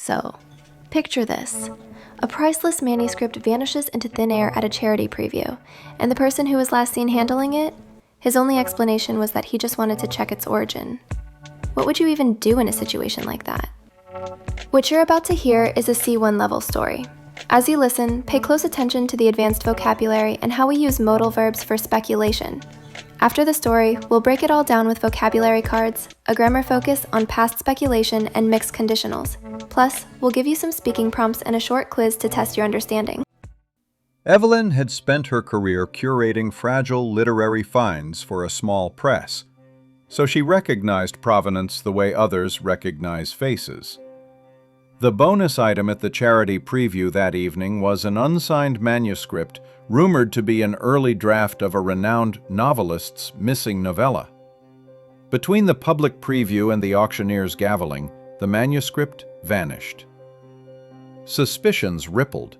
So, picture this. A priceless manuscript vanishes into thin air at a charity preview, and the person who was last seen handling it, his only explanation was that he just wanted to check its origin. What would you even do in a situation like that? What you're about to hear is a C1 level story. As you listen, pay close attention to the advanced vocabulary and how we use modal verbs for speculation. After the story, we'll break it all down with vocabulary cards, a grammar focus on past speculation and mixed conditionals. Plus, we'll give you some speaking prompts and a short quiz to test your understanding. Evelyn had spent her career curating fragile literary finds for a small press, so she recognized provenance the way others recognize faces. The bonus item at the charity preview that evening was an unsigned manuscript rumored to be an early draft of a renowned novelist's missing novella. Between the public preview and the auctioneer's gaveling, the manuscript vanished. Suspicions rippled.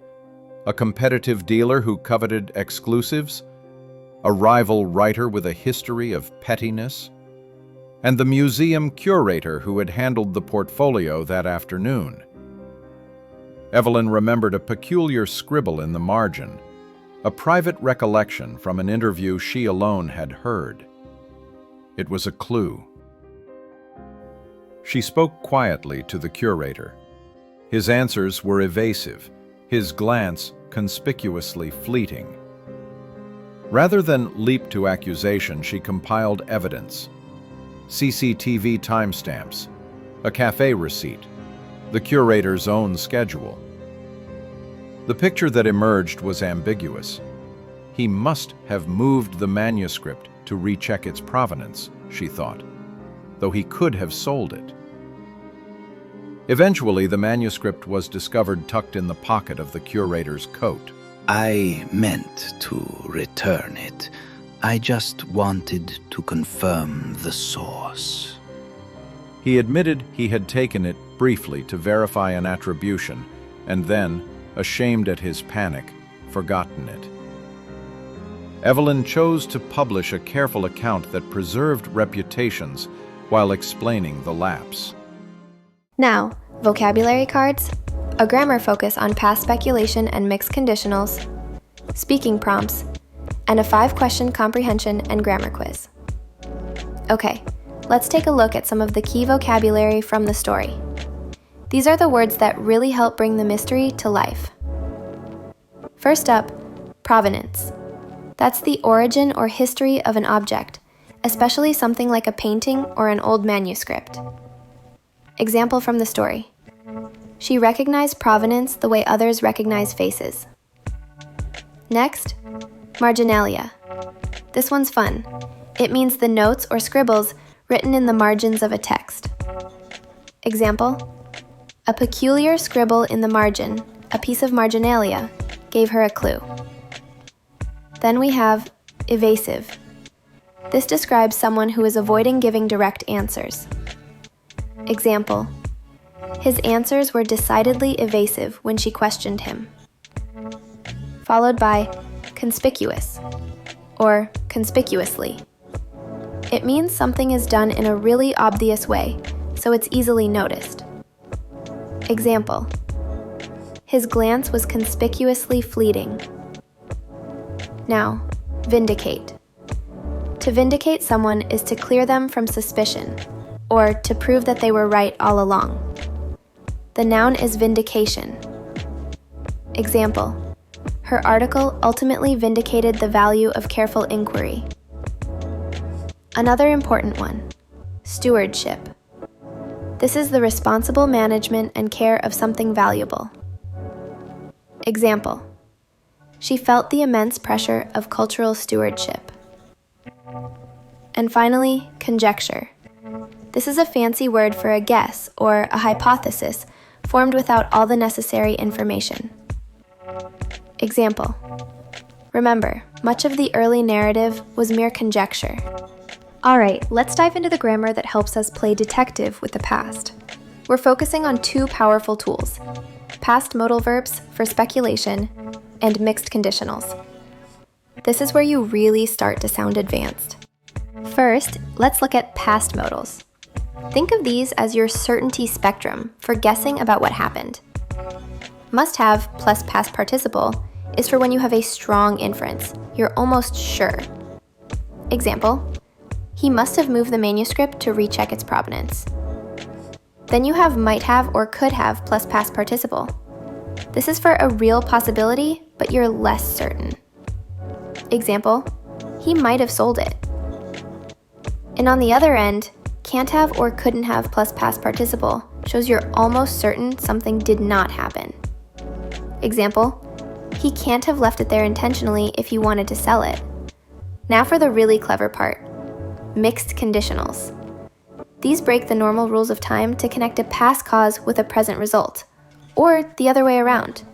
A competitive dealer who coveted exclusives, a rival writer with a history of pettiness, and the museum curator who had handled the portfolio that afternoon. Evelyn remembered a peculiar scribble in the margin, a private recollection from an interview she alone had heard. It was a clue. She spoke quietly to the curator. His answers were evasive, his glance conspicuously fleeting. Rather than leap to accusation, she compiled evidence. CCTV timestamps, a cafe receipt, the curator's own schedule. The picture that emerged was ambiguous. He must have moved the manuscript to recheck its provenance, she thought, though he could have sold it. Eventually, the manuscript was discovered tucked in the pocket of the curator's coat. I meant to return it. I just wanted to confirm the source. He admitted he had taken it briefly to verify an attribution, and then, ashamed at his panic, forgotten it. Evelyn chose to publish a careful account that preserved reputations while explaining the lapse. Now, vocabulary cards, a grammar focus on past speculation and mixed conditionals, speaking prompts, and a 5-question comprehension and grammar quiz. Okay, let's take a look at some of the key vocabulary from the story. These are the words that really help bring the mystery to life. First up, provenance. That's the origin or history of an object, especially something like a painting or an old manuscript. Example from the story. She recognized provenance the way others recognize faces. Next, marginalia. This one's fun. It means the notes or scribbles written in the margins of a text. Example, a peculiar scribble in the margin, a piece of marginalia, gave her a clue. Then we have evasive. This describes someone who is avoiding giving direct answers. Example, his answers were decidedly evasive when she questioned him. Followed by conspicuous, or conspicuously. It means something is done in a really obvious way, so it's easily noticed. Example, his glance was conspicuously fleeting. Now, vindicate. To vindicate someone is to clear them from suspicion, or to prove that they were right all along. The noun is vindication. Example, her article ultimately vindicated the value of careful inquiry. Another important one, stewardship. This is the responsible management and care of something valuable. Example, she felt the immense pressure of cultural stewardship. And finally, conjecture. This is a fancy word for a guess or a hypothesis formed without all the necessary information. Example, remember, much of the early narrative was mere conjecture. Alright, let's dive into the grammar that helps us play detective with the past. We're focusing on 2 powerful tools, past-modal verbs for speculation and mixed conditionals. This is where you really start to sound advanced. First, let's look at past modals. Think of these as your certainty spectrum for guessing about what happened. Must have plus past participle is for when you have a strong inference. You're almost sure. Example, he must have moved the manuscript to recheck its provenance. Then you have might have or could have plus past participle. This is for a real possibility, but you're less certain. Example, he might have sold it. And on the other end, can't have or couldn't have plus past participle shows you're almost certain something did not happen. Example, he can't have left it there intentionally if he wanted to sell it. Now for the really clever part, mixed conditionals. These break the normal rules of time to connect a past cause with a present result, or the other way around.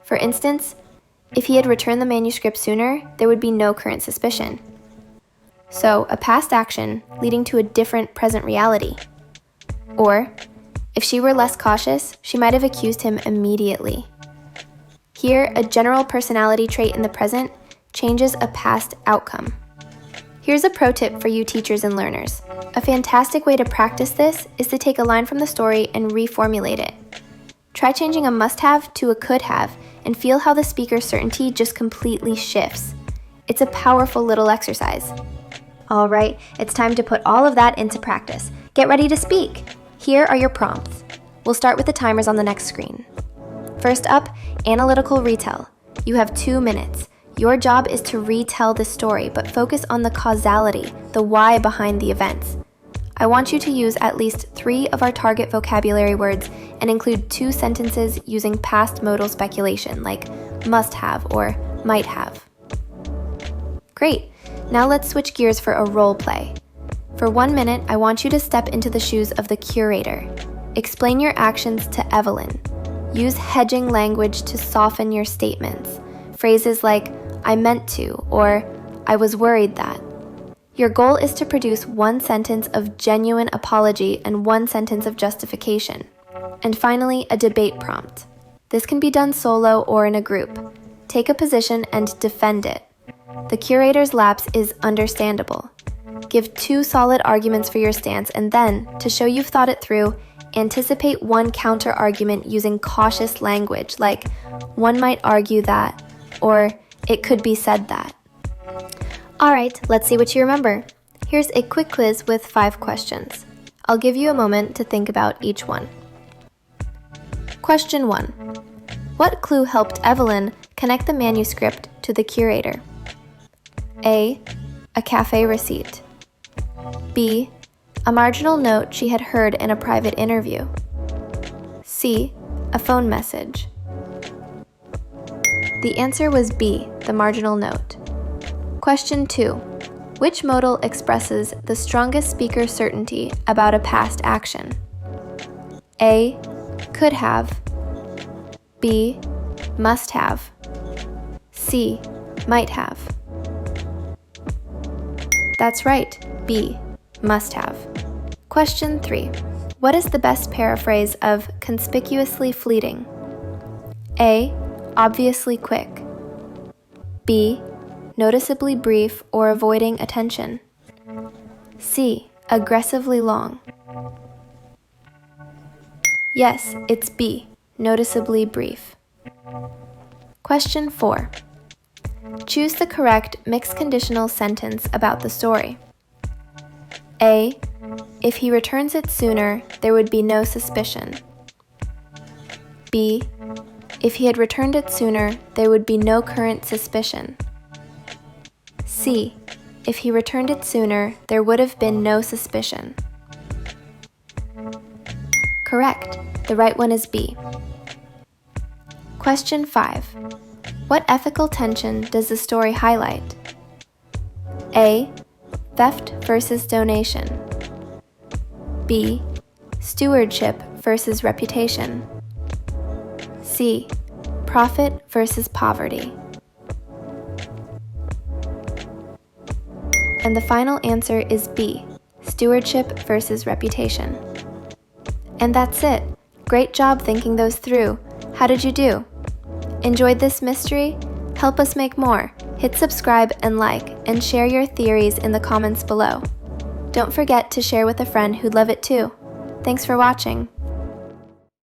For instance, if he had returned the manuscript sooner, there would be no current suspicion. So, a past action leading to a different present reality. Or, if she were less cautious, she might have accused him immediately. Here, a general personality trait in the present changes a past outcome. Here's a pro tip for you teachers and learners. A fantastic way to practice this is to take a line from the story and reformulate it. Try changing a must-have to a could-have and feel how the speaker's certainty just completely shifts. It's a powerful little exercise. All right, it's time to put all of that into practice. Get ready to speak. Here are your prompts. We'll start with the timers on the next screen. First up, analytical retell. You have 2 minutes. Your job is to retell the story, but focus on the causality, the why behind the events. I want you to use at least 3 of our target vocabulary words and include 2 sentences using past-modal speculation, like must have or might have. Great. Now let's switch gears for a role play. For 1 minute, I want you to step into the shoes of the curator. Explain your actions to Evelyn. Use hedging language to soften your statements. Phrases like, I meant to, or I was worried that. Your goal is to produce 1 sentence of genuine apology and 1 sentence of justification. And finally, a debate prompt. This can be done solo or in a group. Take a position and defend it. The curator's lapse is understandable. Give 2 solid arguments for your stance and then, to show you've thought it through, anticipate 1 counter-argument using cautious language like, one might argue that, or it could be said that. Alright, let's see what you remember. Here's a quick quiz with 5 questions. I'll give you a moment to think about each one. Question 1. What clue helped Evelyn connect the manuscript to the curator? A cafe receipt. B, a marginal note she had heard in a private interview. C, a phone message. The answer was B, the marginal note. Question 2. Which modal expresses the strongest speaker certainty about a past action? A, could have. B, must have. C, might have. That's right, B, must have. Question 3. What is the best paraphrase of conspicuously fleeting? A, obviously quick. B, noticeably brief or avoiding attention. C, aggressively long. Yes, it's B, noticeably brief. Question 4. Choose the correct mixed conditional sentence about the story. A, if he returns it sooner, there would be no suspicion. B, if he had returned it sooner, there would be no current suspicion. C, if he returned it sooner, there would have been no suspicion. Correct. The right one is B. Question 5. What ethical tension does the story highlight? A, theft versus donation. B, stewardship versus reputation. C, profit versus poverty. And the final answer is B, stewardship versus reputation. And that's it. Great job thinking those through. How did you do? Enjoyed this mystery? Help us make more. Hit subscribe and like, and share your theories in the comments below. Don't forget to share with a friend who'd love it too. Thanks for watching.